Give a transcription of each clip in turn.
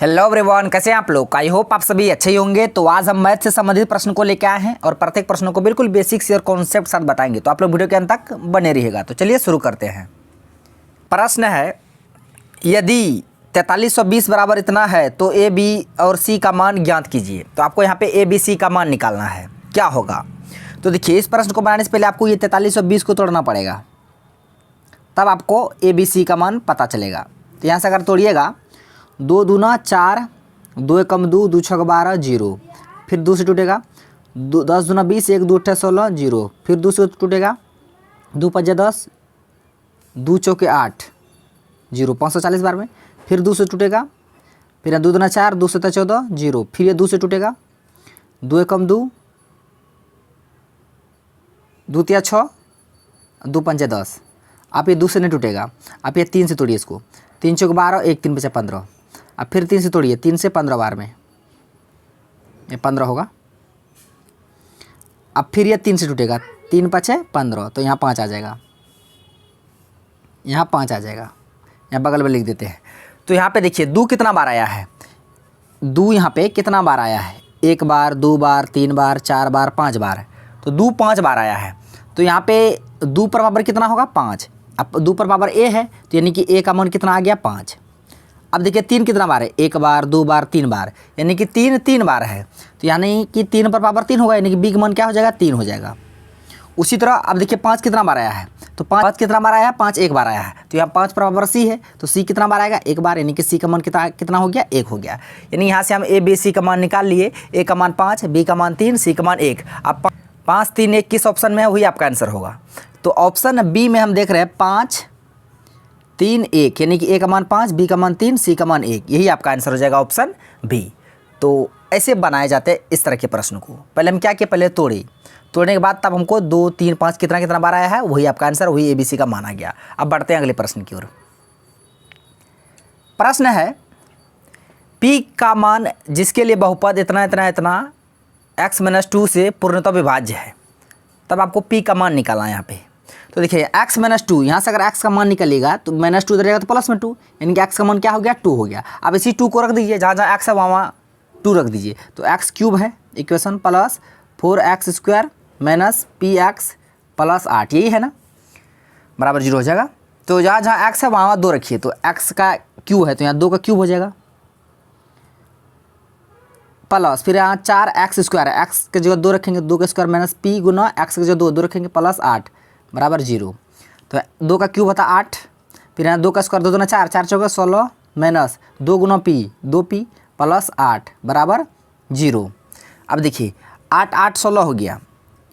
Hello everyone, कैसे हैं आप लोग। आई होप आप सभी अच्छे ही होंगे। तो आज हम मैथ से संबंधित प्रश्न को लेकर आए हैं और प्रत्येक प्रश्नों को बिल्कुल बेसिक्स और कॉन्सेप्ट साथ बताएंगे। तो आप लोग वीडियो के अंत तक बने रहिएगा। तो चलिए शुरू करते हैं। प्रश्न है, यदि 4320 बराबर इतना है तो ए बी और सी का मान ज्ञात कीजिए। तो आपको यहाँ पे ए बी सी का मान निकालना है, क्या होगा। तो देखिए, इस प्रश्न को बनाने से पहले आपको ये 4320 को तोड़ना पड़ेगा, तब आपको ए बी सी का मान पता चलेगा। तो यहाँ से अगर तोड़िएगा, 2 दूना 4, 2 एकम 2, 2 छक 12, 0। फिर 2 से टूटेगा, 10 दूना 20, 1 2 अट्ठे 16, 0। फिर 2 से टूटेगा, 2 पंजे 10, 2 चौके 8, 0, 540 बार में। फिर 2 से टूटेगा, फिर 2 दूना 4, 2 सत्ता 14, 0। फिर ये 2 से टूटेगा, 2 एकम 2, 2 तिया 6, 2 पंजे 10। आप ये 2 से नहीं टूटेगा, आप ये 3 से तोड़िए इसको। 3 चौक 12, 1 3 बचे 15। अब फिर 3 से तोड़िए, 3 से 15 बार में ये 15 होगा। अब फिर ये 3 से टूटेगा, 3 पचे 15, तो यहाँ 5 आ जाएगा, यहाँ 5 आ जाएगा। यहाँ बगल में लिख देते हैं। तो यहाँ पे देखिए 2 कितना बार आया है, 2 यहाँ पे कितना बार आया है, 1 बार, 2 बार, 3 बार, 4 बार, 5 बार। तो 2 5 बार आया है। तो यहाँ पे 2 पर पावर कितना होगा, 5। अब 2 पर पावर ए है, तो यानी कि ए का मान कितना आ गया, 5। अब देखिए 3 कितना बार है, 1 बार, 2 बार, 3 बार, यानी कि 3 3 बार है। तो यानी कि 3 पर पावर 3 होगा, यानी कि बी का मान क्या हो जाएगा, 3 हो जाएगा। उसी तरह अब देखिए 5 कितना बार आया है, तो 5 कितना बार आया है, 5 1 बार आया है। तो यहाँ 5 पर पावर सी है, तो सी कितना बार आएगा, 1 बार, यानी कि सी का मान कितना हो गया, 1 हो गया। यानी यहाँ से हम ए बी सी का मान निकाल लिए। ए का मान 5, बी का मान 3, सी का मान 1। अब 5 3 1 किस ऑप्शन में है, वही आपका आंसर होगा। तो ऑप्शन बी में हम देख रहे हैं 5 3 1, यानी कि ए का मान 5, बी का मान 3, सी का मान 1। यही आपका आंसर हो जाएगा, ऑप्शन बी। तो ऐसे बनाए जाते हैं इस तरह के प्रश्न को। पहले हम क्या किए, पहले तोड़ने के बाद तब हमको 2 3 5 कितना बार आया है, वही आपका आंसर, वही ए बी सी का मान आ गया। अब बढ़ते हैं अगले प्रश्न की ओर। प्रश्न है, पी का मान जिसके लिए बहुपद इतना इतना इतना x - 2 से पूर्णतः विभाज्य है, तब आपको पी का मान निकालना है यहाँ पे। तो देखिए x - 2, यहाँ से अगर x का मान निकलेगा तो -2 इधर जाएगा तो प्लस में 2, यानी कि x का मान क्या हो गया, 2 हो गया। अब इसी 2 को रख दीजिए, जहाँ जहाँ x है वहाँ 2 रख दीजिए। तो x³ है equation, plus 4x² minus px plus 8, यही है ना, बराबर 0 हो जाएगा। तो जहाँ जहाँ x है वहाँ 2 रखिए, तो x का क्यूब है तो यहाँ 2 का क्यूब हो जाएगा, प्लस फिर यहाँ 4x² है, x के जगह 2 रखेंगे, 2 का स्क्वायर माइनस p गुना x के जगह 2 रखेंगे, प्लस 8 बराबर 0। तो 2 का क्यूब होता 8, फिर यहाँ 2 का स्क्वायर 2 दूना 4, 4 चौका 16 माइनस 2 गुना p 2p प्लस 8 बराबर 0। अब देखिए 8 8 16 हो गया,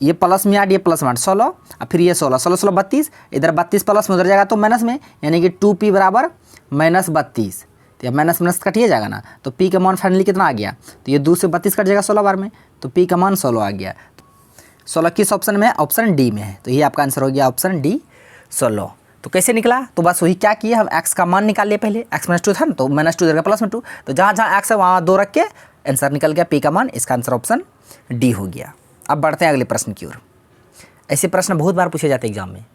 ये प्लस में 8, ये प्लस में 8, 16। अब फिर ये 16 16 16 32, इधर 32 प्लस में उधर जाएगा तो माइनस में, यानी कि 2p बराबर -32। तो यह माइनस माइनस कटिए जाएगा ना, तो p का मान फाइनली कितना आ गया, तो ये 2 से 32 कट जाएगा 16 बार में, तो p का मान 16 आ गया। 16 किस ऑप्शन में है, ऑप्शन डी में है। तो ये आपका आंसर हो गया, ऑप्शन डी 16। तो कैसे निकला, तो बस वही क्या किया, हम x का मान निकाल लिए पहले, x - 2 था ना, तो -2 इधर प्लस में 2, तो जहाँ जहाँ x है वहाँ 2 रख के आंसर निकल गया, p का मान। इसका आंसर ऑप्शन डी हो गया। अब बढ़ते हैं अगले प्रश्न की ओर। ऐसे प्रश्न बहुत बार पूछे जाते हैं एग्जाम में,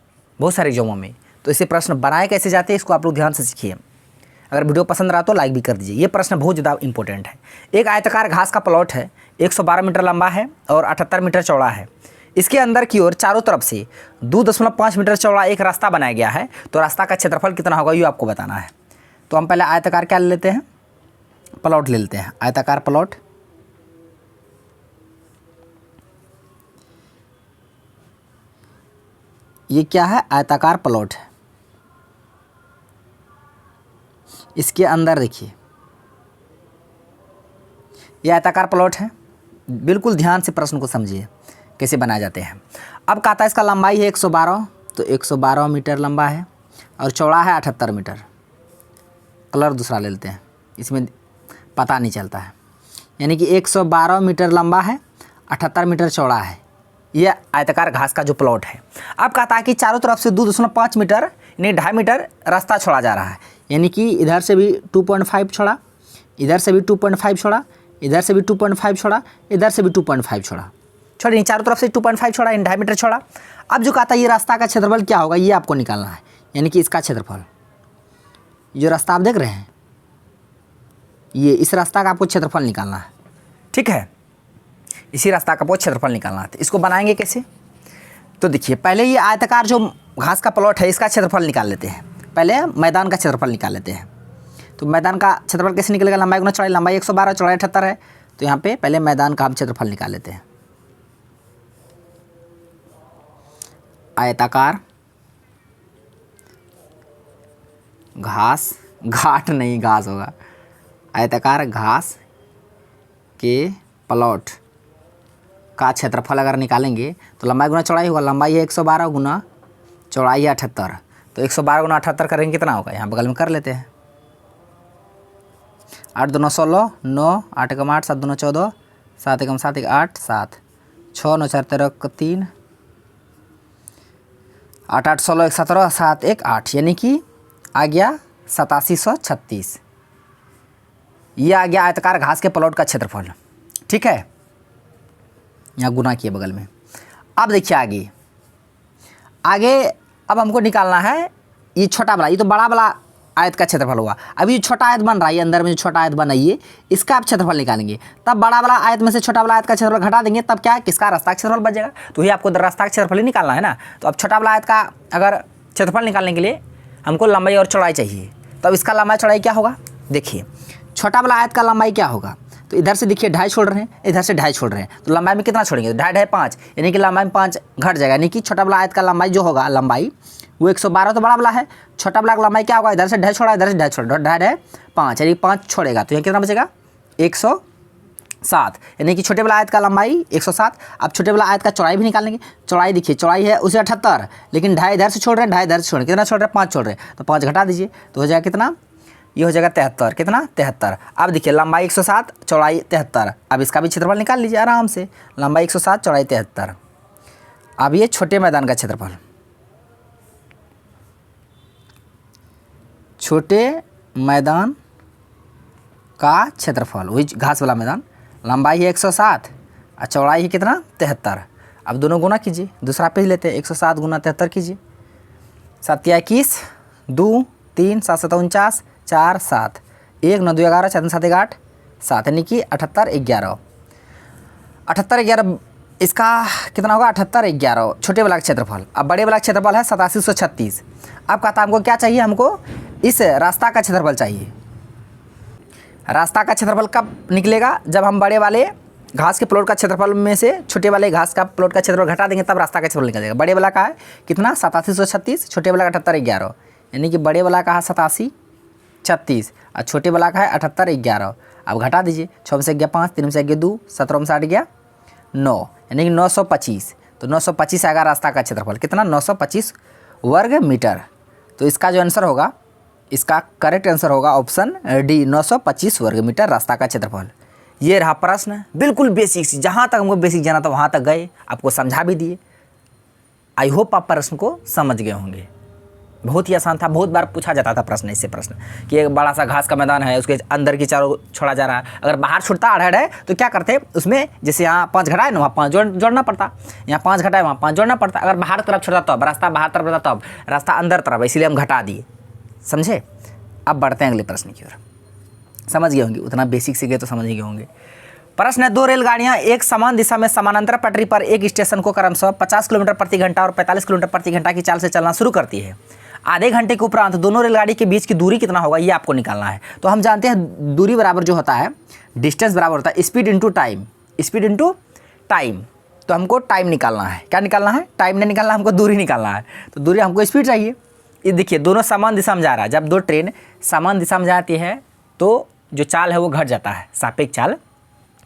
बहुत सारे एग्जामों में। तो ऐसे प्रश्न बनाए कैसे जाते हैं, इसको आप लोग ध्यान से सीखिए। अगर वीडियो पसंद रहा तो लाइक भी कर दीजिए। ये प्रश्न बहुत ज़्यादा इंपॉर्टेंट है। एक आयताकार घास का प्लॉट है, 112 मीटर लंबा है और 78 मीटर चौड़ा है। इसके अंदर की ओर चारों तरफ से 2.5 मीटर चौड़ा एक रास्ता बनाया गया है। तो रास्ता का क्षेत्रफल कितना होगा, ये आपको बताना है। तो हम पहले आयताकार क्या ले लेते हैं, प्लॉट ले लेते हैं, आयताकार प्लॉट। ये क्या है, आयताकार प्लॉट है। इसके अंदर देखिए ये आयताकार प्लॉट है। बिल्कुल ध्यान से प्रश्न को समझिए कैसे बनाए जाते हैं। अब कहता है इसका लंबाई है 112, तो 112 मीटर लंबा है और चौड़ा है 78 मीटर। कलर दूसरा ले लेते हैं, इसमें पता नहीं चलता है। यानी कि 112 मीटर लंबा है, 78 मीटर चौड़ा है, ये आयताकार घास का जो प्लॉट है। अब कहता है कि चारों तरफ से 2.5 मीटर यानी 2.5 मीटर रास्ता छोड़ा जा रहा है। यानी कि इधर से भी 2.5 छोड़ा, इधर से भी 2.5 छोड़ा, इधर से भी 2.5 छोड़ा, इधर से भी 2.5 छोड़ा, छोड़िए चारों तरफ से 2.5 छोड़ा, यानी 2.5 मीटर छोड़ा। अब जो कहता है ये रास्ता का क्षेत्रफल क्या होगा, ये आपको निकालना है। यानी कि इसका क्षेत्रफल, जो रास्ता आप देख रहे हैं ये इस रास्ता का आपको क्षेत्रफल निकालना है, ठीक है, इसी रास्ता का आपको क्षेत्रफल निकालना है। तो इसको बनाएंगे कैसे? तो देखिए पहले ये आयताकार जो घास का प्लॉट है इसका क्षेत्रफल निकाल लेते हैं, पहले मैदान का क्षेत्रफल निकाल लेते हैं। तो मैदान का क्षेत्रफल कैसे निकलेगा? लंबाई गुना चौड़ाई, लंबाई 112 चौड़ाई 78 है। तो यहाँ पे पहले मैदान का हम क्षेत्रफल निकाल लेते हैं। आयताकार घास, घाट नहीं घास होगा, आयताकार घास के प्लॉट का क्षेत्रफल अगर निकालेंगे तो लंबाई गुना चौड़ाई होगा, लंबाई है 112 गुना चौड़ाई है 78। तो 112 गुना 78 करेंगे कितना होगा? यहाँ बगल में कर लेते हैं। 8 2 9 16, 9 8 1 8, 7 2 9 14, 7 1 7 1 8 7, 6 9 4 13 3, 8 8 16 1 17, 7 1 8, यानी कि आ गया 8736। ये आ गया आयताकार घास के प्लॉट का क्षेत्रफल, ठीक है, यहाँ गुना किए बगल में। अब देखिए आगे आगे अब हमको निकालना है ये छोटा वाला, ये तो बड़ा वाला आयत का क्षेत्रफल हुआ। अभी ये छोटा आयत बन रहा है, अंदर में जो छोटा आयत बना है इसका आप क्षेत्रफल निकालेंगे, तब बड़ा वाला आयत में से छोटा वाला आयत का क्षेत्रफल घटा देंगे, तब क्या है किसका रास्ता का क्षेत्रफल बच जाएगा। तो ये आपको रास्ता का क्षेत्रफल ही निकालना है ना। तो अब छोटा वाला आयत का अगर क्षेत्रफल निकालने के लिए हमको लंबाई और चौड़ाई चाहिए, तो अब इसका लंबाई चौड़ाई क्या होगा? देखिए छोटा वाला आयत का लंबाई क्या होगा? तो इधर से देखिए 2.5 छोड़ रहे हैं, इधर से 2.5 छोड़ रहे हैं, तो लंबाई में कितना छोड़ेंगे? 2.5 2.5 5, यानी कि लंबाई में 5 घट जाएगा, यानी कि छोटा वाला आयत का लंबाई जो होगा लंबाई वो 112 तो बड़ा वाला है, छोटा वाला का लंबाई क्या होगा? इधर से 2.5 छोड़ा, इधर से 2.5 छोड़ा, 2.5 2.5 5, यानी 5 छोड़ेगा, तो यहाँ कितना बचेगा? 107, यानी कि छोटे वाला आयत का लंबाई 107। अब छोटे वाला आयत का चौड़ाई भी निकालेंगे। चौड़ाई देखिए चौड़ाई है उसे 78, लेकिन 2.5 इधर से छोड़ रहे हैं, 2.5 इधर से छोड़ रहे हैं, कितना छोड़ रहे हैं? 5 छोड़ रहे हैं, तो 5 घटा दीजिए तो हो जाएगा कितना? ये हो जाएगा 73, कितना? 73। अब देखिए लंबाई 107 चौड़ाई 73, अब इसका भी क्षेत्रफल निकाल लीजिए आराम से, लंबाई 107 चौड़ाई 73। अब ये छोटे मैदान का क्षेत्रफल, छोटे मैदान का क्षेत्रफल, वही घास वाला मैदान, लंबाई है 107 और चौड़ाई है कितना? 73। अब दोनों गुना कीजिए, दूसरा पेज लेते हैं, 107 गुना 73 कीजिए, 7 21 2 3 7 7 49 4 7, 1 9 2 11 4 7 1 8 7, यानी कि 78 11, 78 11 इसका कितना होगा? 78 11 छोटे वाला क्षेत्रफल। अब बड़े वाला क्षेत्रफल है 8736। अब कहता हमको क्या चाहिए? हमको इस रास्ता का क्षेत्रफल चाहिए। रास्ता का क्षेत्रफल कब निकलेगा? जब हम बड़े वाले घास के प्लॉट का क्षेत्रफल में से छोटे वाले घास का प्लॉट का क्षेत्रफल घटा देंगे, तब रास्ता का क्षेत्रफल निकल जाएगा। बड़े वाला का है कितना? 8736, छोटे वाला का 78 11, यानी कि बड़े वाला का है 8736 और छोटे वाला का है 78 11। अब घटा दीजिए, 6 में से गया 5, 3 में से गया 2, 17 में से 8 गया 9, यानी कि 925। तो 925 आएगा रास्ता का क्षेत्रफल, कितना? 925 वर्ग मीटर। तो इसका जो आंसर होगा, इसका करेक्ट आंसर होगा ऑप्शन डी, 925 वर्ग मीटर रास्ता का क्षेत्रफल। ये रहा प्रश्न, बिल्कुल बेसिक, जहाँ तक हमको बेसिक जाना था वहाँ तक गए, आपको समझा भी दिए। आई होप आप प्रश्न को समझ गए होंगे। बहुत ही आसान था, बहुत बार पूछा जाता था प्रश्न, इससे प्रश्न कि एक बड़ा सा घास का मैदान है, उसके अंदर की चारों छोड़ा जा रहा है, अगर बाहर छूटता 8 तो क्या करते उसमें? जैसे यहाँ 5 घटाए ना, वहाँ 5 जोड़ना पड़ता, यहाँ 5 घटाए वहाँ 5 जोड़ना पड़ता। अगर बाहर तरफ छोड़ता तब रास्ता बाहर तरफ रहता, तब रास्ता अंदर तरफ, इसीलिए हम घटा दिए, समझे। अब बढ़ते हैं अगले प्रश्न की ओर। समझ गए होंगे, उतना बेसिक से गए तो समझ गए होंगे। प्रश्न है, 2 रेलगाड़ियां एक समान दिशा में समानांतर पटरी पर एक स्टेशन को क्रमशः 50 किलोमीटर प्रति घंटा और 45 किलोमीटर प्रति घंटा की चाल से चलना शुरू करती है। आधे घंटे के उपरांत दोनों रेलगाड़ी के बीच की दूरी कितना होगा, ये आपको निकालना है। तो हम जानते हैं दूरी बराबर जो होता है, डिस्टेंस बराबर होता है speed into time, speed into time. तो हमको टाइम निकालना है, क्या निकालना है? टाइम नहीं निकालना, हमको दूरी निकालना है। तो दूरी हमको स्पीड चाहिए। ये देखिए दोनों समान दिशा में जा रहा है, जब 2 ट्रेन समान दिशा में जाती है तो जो चाल है वो घट जाता है, सापेक्ष चाल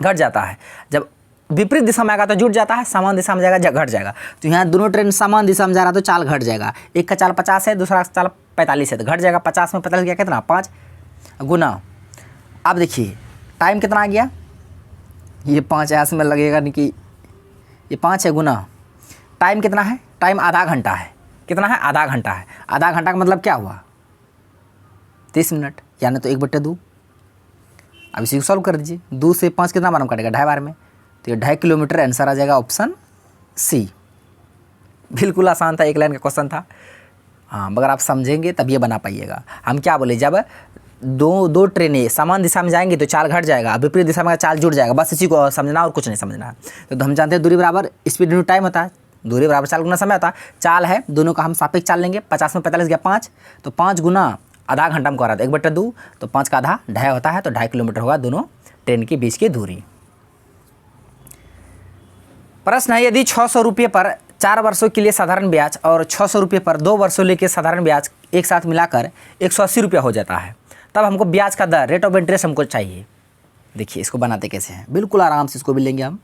घट जाता है। जब विपरीत दिशा में आएगा तो जुट जाता है, समान दिशा में जाएगा घट जाएगा। तो यहाँ दोनों ट्रेन समान दिशा में जा रहा है तो चाल घट जाएगा। एक का चाल 50 है, दूसरा चाल 45 है, तो घट जाएगा। 50 में 45 गया कितना? 5 गुना। अब देखिए टाइम कितना आ गया, ये 5 है, इसमें लगेगा नहीं कि ये 5 है गुना टाइम कितना है? टाइम आधा घंटा है। कितना है? आधा घंटा है। आधा घंटा का मतलब क्या हुआ? 30 मिनट, यानी तो 1/2। अब इसी को सॉल्व कर दीजिए। 2 से 5 कितना बार में कटेगा? 2.5 बार में, तो ये 2.5 किलोमीटर आंसर आ जाएगा ऑप्शन सी। बिल्कुल आसान था, एक लाइन का क्वेश्चन था। हाँ, मगर आप समझेंगे तब ये बना पाइएगा। हम क्या बोले, जब दो ट्रेनें समान दिशा में जाएंगी तो चाल घट जाएगा, विपरीत दिशा में चाल जुड़ जाएगा। बस इसी को समझना और कुछ नहीं समझना है। तो हम जानते हैं दूरी बराबर स्पीड इंटू टाइम होता है, दूरी बराबर चाल गुना समय होता है। चाल है, दोनों का हम सापेक्ष चाल लेंगे, 50 में 45 गया 5, तो 5 गुना आधा घंटा में कह रहा था 1/2, तो 5 का आधा 2.5 होता है, तो 2.5 किलोमीटर होगा दोनों ट्रेन के बीच की दूरी। प्रश्न है, यदि 600 रुपये पर 4 वर्षों के लिए साधारण ब्याज और 600 रुपये पर 2 वर्षों के लिए साधारण ब्याज एक साथ मिलाकर 180 रुपया हो जाता है, तब हमको ब्याज का दर, रेट ऑफ इंटरेस्ट हमको चाहिए। देखिए इसको बनाते कैसे हैं, बिल्कुल आराम से इसको भी लेंगे हम।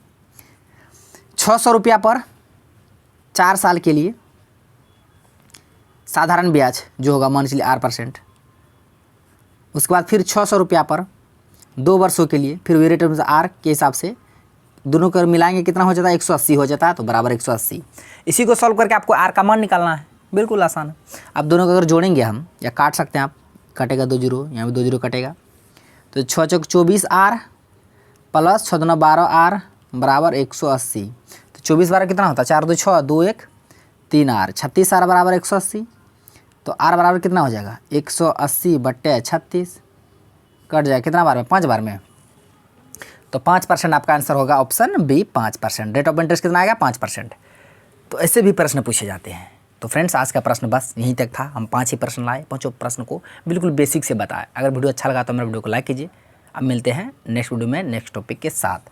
600 रुपया पर 4 साल के लिए साधारण ब्याज जो होगा मान लीजिए 8%, उसके बाद फिर 600 रुपया पर 2 वर्षों के लिए, फिर रेट ऑफ आर के हिसाब से दोनों को मिलाएंगे कितना हो जाता है, 180 हो जाता है, तो बराबर 180। इसी को सॉल्व करके आपको आर का मान निकालना है, बिल्कुल आसान है। अब दोनों को अगर जोड़ेंगे हम, या काट सकते हैं आप, कटेगा 2 जीरो, यहाँ भी 2 जीरो कटेगा, तो 6 चौक 24 आर प्लस 6 दूना 12 आर बराबर 180। तो 24 12 कितना होता है, 4 2 6 2 1 3 आर, 36 आर बराबर 180। तो आर बराबर कितना हो जाएगा, 180 बट्टे 36, कट जाएगा कितना बार में, 5 बार में। तो 5% आपका आंसर होगा option B, 5%। Rate of interest कितना आएगा, 5%। तो ऐसे भी प्रश्न पूछे जाते हैं। तो फ्रेंड्स आज का प्रश्न बस यहीं तक था, हम 5 ही प्रश्न लाए, 5 प्रश्न को बिल्कुल बेसिक से बताए। अगर वीडियो अच्छा लगा तो मेरे वीडियो को लाइक कीजिए। अब मिलते हैं नेक्स्ट वीडियो में नेक्स्ट टॉपिक के साथ।